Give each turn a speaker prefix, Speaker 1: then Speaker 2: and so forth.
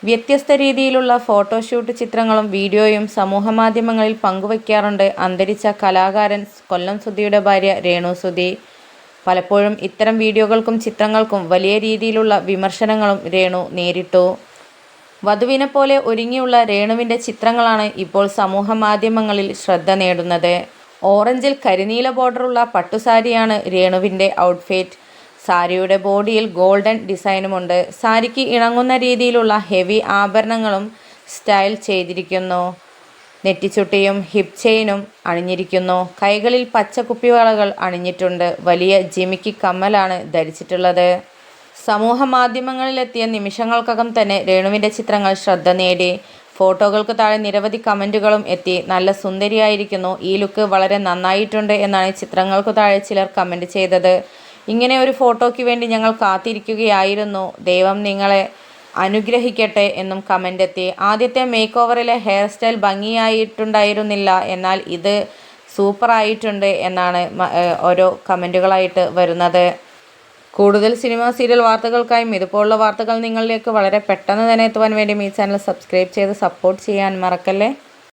Speaker 1: വ്യത്യസ്ത രീതിയിലുള്ള ഫോട്ടോഷൂട്ട് ചിത്രങ്ങളും വീഡിയോയും സമൂഹമാധ്യമങ്ങളിൽ പങ്കുവയ്ക്കാറുണ്ട് അന്തരിച്ച കലാകാരൻ കൊല്ലം സുധിയുടെ ഭാര്യ രേണു സുധി. പലപ്പോഴും ഇത്തരം വീഡിയോകൾക്കും ചിത്രങ്ങൾക്കും വലിയ രീതിയിലുള്ള വിമർശനങ്ങളും രേണു നേരിട്ടു. വധുവിനെപ്പോലെ ഒരുങ്ങിയുള്ള രേണുവിൻ്റെ ചിത്രങ്ങളാണ് ഇപ്പോൾ സമൂഹമാധ്യമങ്ങളിൽ ശ്രദ്ധ നേടുന്നത്. ഓറഞ്ചിൽ കരിനീല ബോർഡറുള്ള പട്ടുസാരിയാണ് രേണുവിൻ്റെ ഔട്ട്ഫിറ്റ്. സാരിയുടെ ബോഡിയിൽ ഗോൾഡൻ ഡിസൈനുമുണ്ട്. സാരിക്ക് ഇണങ്ങുന്ന രീതിയിലുള്ള ഹെവി ആഭരണങ്ങളും സ്റ്റൈൽ ചെയ്തിരിക്കുന്നു. നെറ്റിച്ചുട്ടിയും ഹിപ്പ് ചെയിനും അണിഞ്ഞിരിക്കുന്നു. കൈകളിൽ പച്ച കുപ്പിവളകൾ അണിഞ്ഞിട്ടുണ്ട്. വലിയ ജിമിക്കി കമ്മലാണ് ധരിച്ചിട്ടുള്ളത്. സമൂഹ മാധ്യമങ്ങളിലെത്തിയ നിമിഷങ്ങൾക്കകം തന്നെ രേണുവിൻ്റെ ചിത്രങ്ങൾ ശ്രദ്ധ നേടി. ഫോട്ടോകൾക്ക് താഴെ നിരവധി കമൻറ്റുകളും എത്തി. നല്ല സുന്ദരിയായിരിക്കുന്നു, ഈ ലുക്ക് വളരെ നന്നായിട്ടുണ്ട് എന്നാണ് ചിത്രങ്ങൾക്കു താഴെ ചിലർ കമൻറ്റ് ചെയ്തത്. ഇങ്ങനെ ഒരു ഫോട്ടോയ്ക്ക് വേണ്ടി ഞങ്ങൾ കാത്തിരിക്കുകയായിരുന്നു, ദൈവം നിങ്ങളെ അനുഗ്രഹിക്കട്ടെ എന്നും കമൻ്റ് എത്തി. ആദ്യത്തെ മേക്ക് ഓവറിലെ ഹെയർ സ്റ്റൈൽ ഭംഗിയായിട്ടുണ്ടായിരുന്നില്ല, എന്നാൽ ഇത് സൂപ്പറായിട്ടുണ്ട് എന്നാണ് ഓരോ കമൻറ്റുകളായിട്ട് വരുന്നത്. കൂടുതൽ സിനിമ സീരിയൽ വാർത്തകൾക്കായും ഇതുപോലുള്ള വാർത്തകൾ നിങ്ങളിലേക്ക് വളരെ പെട്ടെന്ന് തന്നെ എത്തുവാൻ വേണ്ടി ഈ ചാനൽ സബ്സ്ക്രൈബ് ചെയ്ത് സപ്പോർട്ട് ചെയ്യാൻ മറക്കല്ലേ.